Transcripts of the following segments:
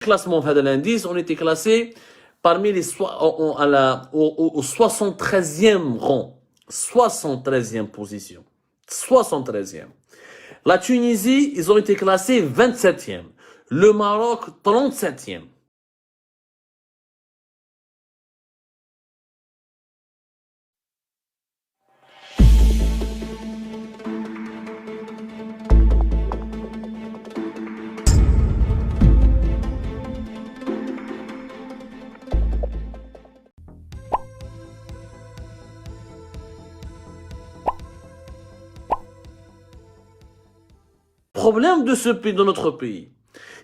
classement de l'indice, on était classé parmi les au 73e rang. 73e position. 73e. La Tunisie, ils ont été classés 27e. Le Maroc, 37e. Problème de ce pays, de notre pays.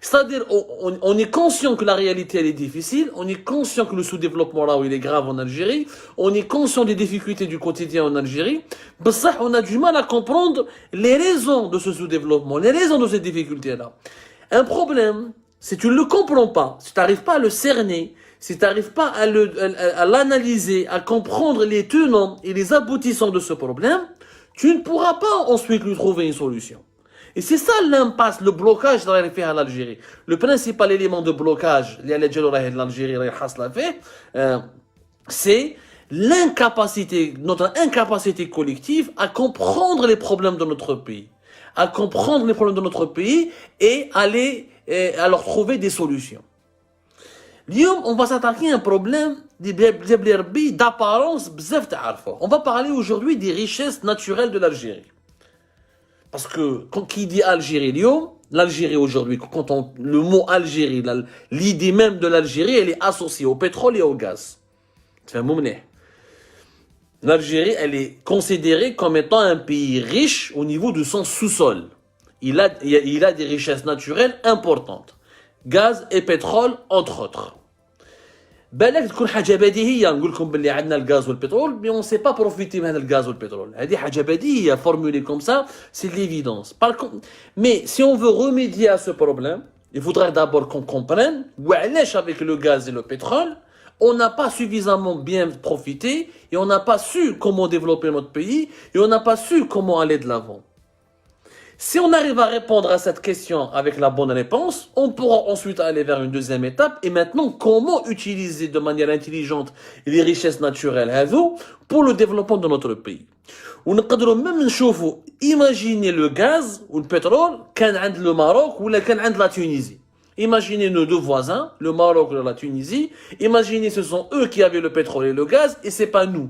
C'est-à-dire, on est conscient que la réalité, elle est difficile, on est conscient que le sous-développement là où il est grave en Algérie, on est conscient des difficultés du quotidien en Algérie, mais ça, on a du mal à comprendre les raisons de ce sous-développement, les raisons de ces difficultés-là. Un problème, si tu ne le comprends pas, si tu n'arrives pas à le cerner, si tu n'arrives pas à l'analyser, à comprendre les tenants et les aboutissants de ce problème, tu ne pourras pas ensuite lui trouver une solution. Et c'est ça l'impasse, le blocage de l'Algérie. Le principal élément de blocage de l'Algérie, c'est l'incapacité, notre incapacité collective à comprendre les problèmes de notre pays. À comprendre les problèmes de notre pays et à leur trouver des solutions. On va s'attaquer à un problème d'apparence. On va parler aujourd'hui des richesses naturelles de l'Algérie. Parce que quand qui dit Algérie, l'Algérie aujourd'hui, le mot Algérie, l'idée même de l'Algérie, elle est associée au pétrole et au gaz. C'est un mot mené. L'Algérie, elle est considérée comme étant un pays riche au niveau de son sous-sol. Il a des richesses naturelles importantes. Gaz et pétrole, entre autres. بالك تكون حاجه بديهيه نقول لكم باللي عندنا الغاز والبترول مي اون سي با بروفيتي من هذا الغاز والبترول هذه حاجه بديهيه formulée comme ça c'est de l'évidence mais si on veut remédier à ce problème il faudrait d'abord qu'on comprenne وعلاش avec le gaz et le pétrole on n'a pas suffisamment bien profité et on n'a pas su comment développer notre pays et on n'a pas su comment aller de l'avant. Si on arrive à répondre à cette question avec la bonne réponse, on pourra ensuite aller vers une deuxième étape. Et maintenant, comment utiliser de manière intelligente les richesses naturelles pour le développement de notre pays. On peut même imaginer le gaz ou le pétrole كان عند le Maroc ou كان عند la Tunisie. Imaginez nos deux voisins, le Maroc et la Tunisie. Imaginez ce sont eux qui avaient le pétrole et le gaz et c'est pas nous.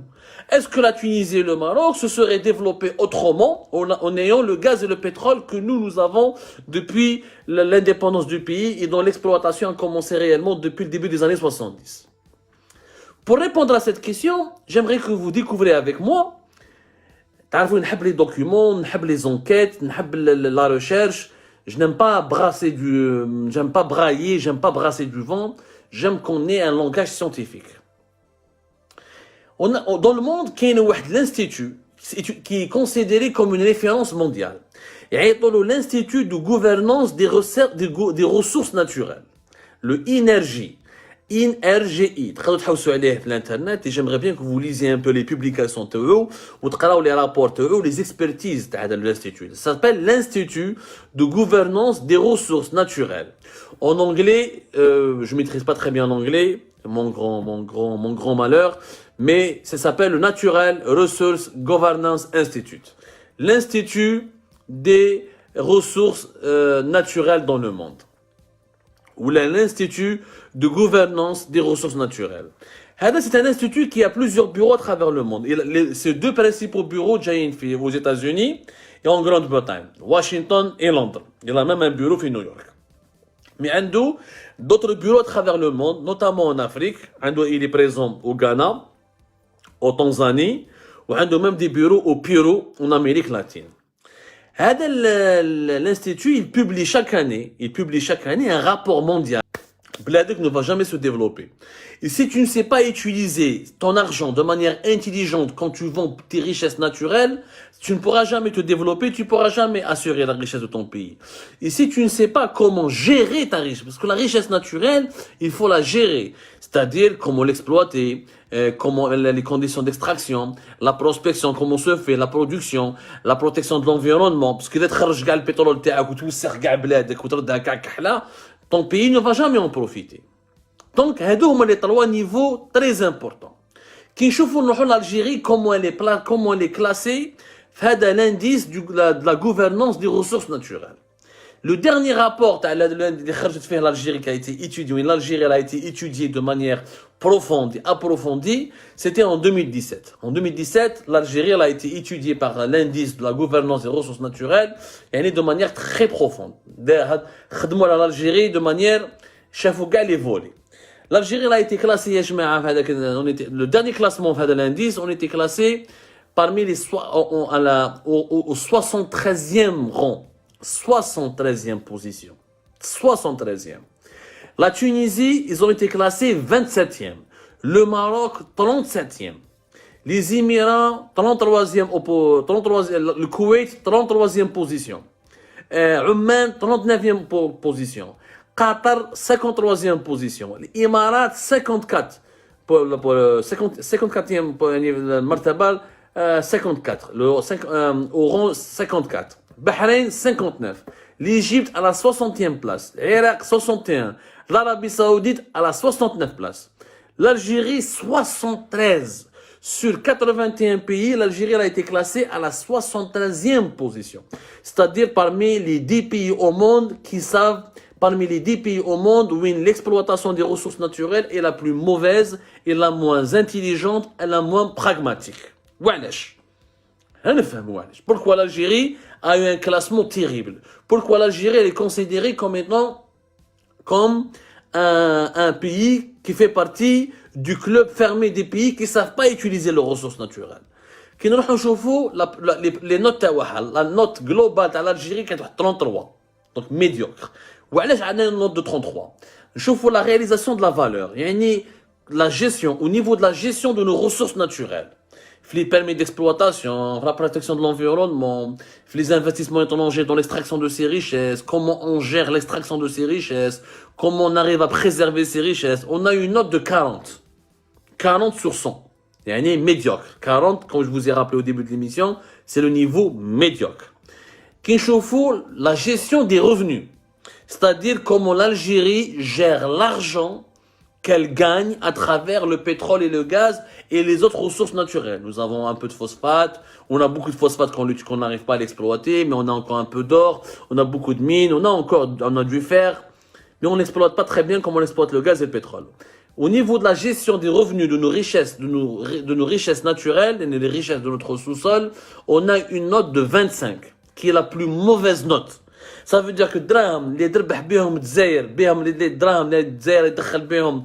Est-ce que la Tunisie et le Maroc se seraient développés autrement en ayant le gaz et le pétrole que nous avons depuis l'indépendance du pays et dont l'exploitation a commencé réellement depuis le début des années 70? Pour répondre à cette question, j'aimerais que vous découvriez avec moi. J'aime les documents, les enquêtes, la recherche. Je n'aime pas j'aime pas brailler, j'aime pas brasser du vent. J'aime qu'on ait un langage scientifique. Dans le monde, il y a l'institut qui est considéré comme une référence mondiale. Il y a l'institut de gouvernance des ressources naturelles. Le INRGI. INRGI. L'internet et j'aimerais bien que vous lisiez un peu les publications de eux ou les rapports de eux, les expertises de l'institut. Ça s'appelle l'Institut de gouvernance des ressources naturelles. En anglais, je maîtrise pas très bien l'anglais, mon grand malheur, mais ça s'appelle le Natural Resource Governance Institute. L'Institut des ressources naturelles dans le monde. Ou l'Institut de gouvernance des ressources naturelles. C'est un institut qui a plusieurs bureaux à travers le monde. Ces deux principaux bureaux aux États-Unis et en Grande-Bretagne, Washington et Londres. Il a même un bureau à New York. Mais il y a d'autres bureaux à travers le monde, notamment en Afrique. Il est présent au Ghana, au Tanzanie, ou il y a même des bureaux au Pérou, en Amérique latine. L'institut, il publie chaque année un rapport mondial. Bladek ne va jamais se développer. Et si tu ne sais pas utiliser ton argent de manière intelligente quand tu vends tes richesses naturelles, tu ne pourras jamais te développer, tu ne pourras jamais assurer la richesse de ton pays. Et si tu ne sais pas comment gérer ta richesse, parce que la richesse naturelle, il faut la gérer. C'est-à-dire comment l'exploiter, comment les conditions d'extraction, la prospection, comment se fait, la production, la protection de l'environnement. Parce que d'être le pétrole, ton pays ne va jamais en profiter. Donc, هادو هما les trois niveaux très importants. كي نشوفوا نروحوا l'Algérie, comment elle est classée في هذا l'indice de la gouvernance des ressources naturelles. Le dernier rapport de l'Algérie qui a été étudié, l'Algérie a été étudiée de manière profonde et approfondie, c'était en 2017. En 2017, l'Algérie a été étudiée par l'indice de la gouvernance des ressources naturelles, et de manière très profonde. L'Algérie de manière, les volets. L'Algérie a été classée, le dernier classement de l'indice, on était classé parmi les au 73e rang. 73e position. 73e. La Tunisie, ils ont été classés 27e. Le Maroc, 37e. Les Émirats, 33e. Le Koweït, 33e position. Oman, 39e position. Qatar, 53e position. Les Émirats, 54. 54e martabal, 54. Au rang 54. Bahreïn, 59. L'Égypte à la 60e place. L'Irak, 61. L'Arabie Saoudite à la 69e place. L'Algérie, 73. Sur 81 pays, l'Algérie a été classée à la 73e position. C'est-à-dire parmi les 10 pays au monde qui savent, parmi les 10 pays au monde où l'exploitation des ressources naturelles est la plus mauvaise et la moins intelligente et la moins pragmatique. Wesh. Pourquoi l'Algérie a eu un classement terrible? Pourquoi l'Algérie est considérée comme maintenant comme un pays qui fait partie du club fermé des pays qui ne savent pas utiliser leurs ressources naturelles? Qui nous regardons les notes, la note globale de l'Algérie qui est 33, donc médiocre. Ou alors on a une note de 33. Nous la réalisation de la valeur, la gestion, au niveau de la gestion de nos ressources naturelles. Les permis d'exploitation, la protection de l'environnement, les investissements étrangers dans l'extraction de ces richesses, comment on gère l'extraction de ces richesses, comment on arrive à préserver ces richesses. On a une note de 40. 40 sur 100. C'est médiocre. 40, comme je vous ai rappelé au début de l'émission, c'est le niveau médiocre. Kinshofou, la gestion des revenus. C'est-à-dire comment l'Algérie gère l'argent qu'elle gagne à travers le pétrole et le gaz et les autres ressources naturelles. Nous avons un peu de phosphate, on a beaucoup de phosphate qu'on n'arrive pas à l'exploiter, mais on a encore un peu d'or, on a beaucoup de mines, on a du fer, mais on n'exploite pas très bien comme on exploite le gaz et le pétrole. Au niveau de la gestion des revenus de nos richesses, de nos richesses naturelles et des richesses de notre sous-sol, on a une note de 25, qui est la plus mauvaise note. Ça veut dire que الدراهم اللي تربح بهم الجزائر بهم الدراهم اللي الجزائر يدخل بهم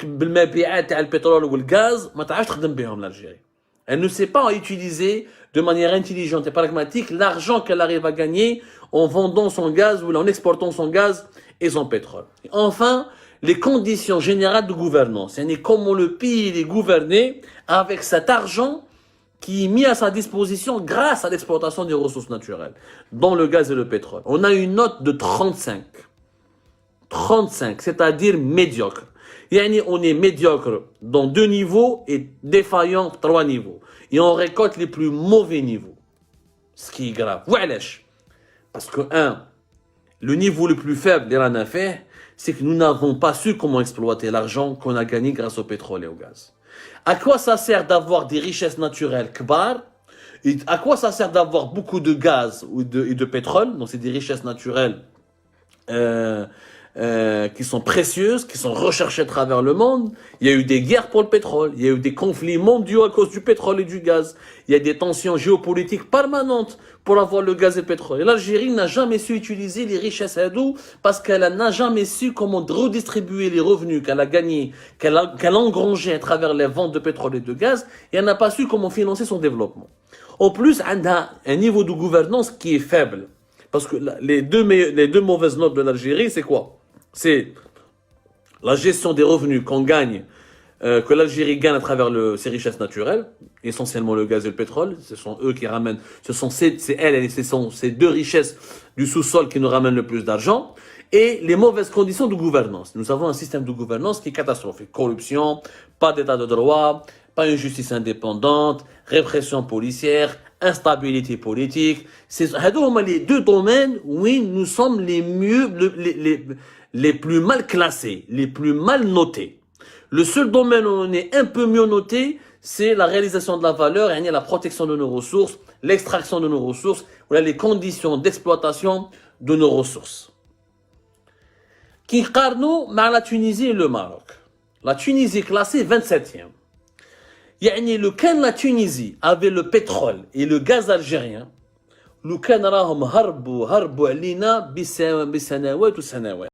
بالمبيعات تاع البترول والغاز ما تعرفش تخدم بهم l'Algérie. Elle ne sait pas utiliser de manière intelligente et pragmatique l'argent qu'elle arrive à gagner en vendant son gaz ou en exportant son gaz et son pétrole. Et enfin, les conditions générales de gouvernance, c'est comment le pays est gouverné avec cet argent qui est mis à sa disposition grâce à l'exploitation des ressources naturelles, dont le gaz et le pétrole. On a une note de 35. 35, c'est-à-dire médiocre. On est médiocre dans 2 niveaux et défaillant 3 niveaux. Et on récolte les plus mauvais niveaux. Ce qui est grave. Parce que, le niveau le plus faible, l'Iran a fait, c'est que nous n'avons pas su comment exploiter l'argent qu'on a gagné grâce au pétrole et au gaz. À quoi ça sert d'avoir des richesses naturelles kbar? Et à quoi ça sert d'avoir beaucoup de gaz et de pétrole? Donc c'est des richesses naturelles qui sont précieuses, qui sont recherchées à travers le monde. Il y a eu des guerres pour le pétrole, il y a eu des conflits mondiaux à cause du pétrole et du gaz. Il y a des tensions géopolitiques permanentes pour avoir le gaz et le pétrole. Et l'Algérie n'a jamais su utiliser les richesses hadou parce qu'elle n'a jamais su comment redistribuer les revenus qu'elle a gagnés, qu'elle a engrangés à travers les ventes de pétrole et de gaz, et elle n'a pas su comment financer son développement. En plus, elle a un niveau de gouvernance qui est faible. Parce que les deux mauvaises notes de l'Algérie, c'est quoi? C'est la gestion des revenus qu'on gagne, que l'Algérie gagne à travers ses richesses naturelles, essentiellement le gaz et le pétrole. Ce sont eux qui ramènent, c'est elles et ces deux richesses du sous-sol qui nous ramènent le plus d'argent. Et les mauvaises conditions de gouvernance. Nous avons un système de gouvernance qui est catastrophique. Corruption, pas d'état de droit, pas une justice indépendante, répression policière, instabilité politique. C'est les 2 domaines où nous sommes les les plus mal classés, les plus mal notés. Le seul domaine où on est un peu mieux noté, c'est la réalisation de la valeur, et la protection de nos ressources, l'extraction de nos ressources, ou les conditions d'exploitation de nos ressources. Qui qarnou avec la Tunisie et le Maroc. La Tunisie est classée 27e. Le can la Tunisie avait le pétrole et le gaz algérien, le can راهم هربوا علينا بسنوات وسنوات.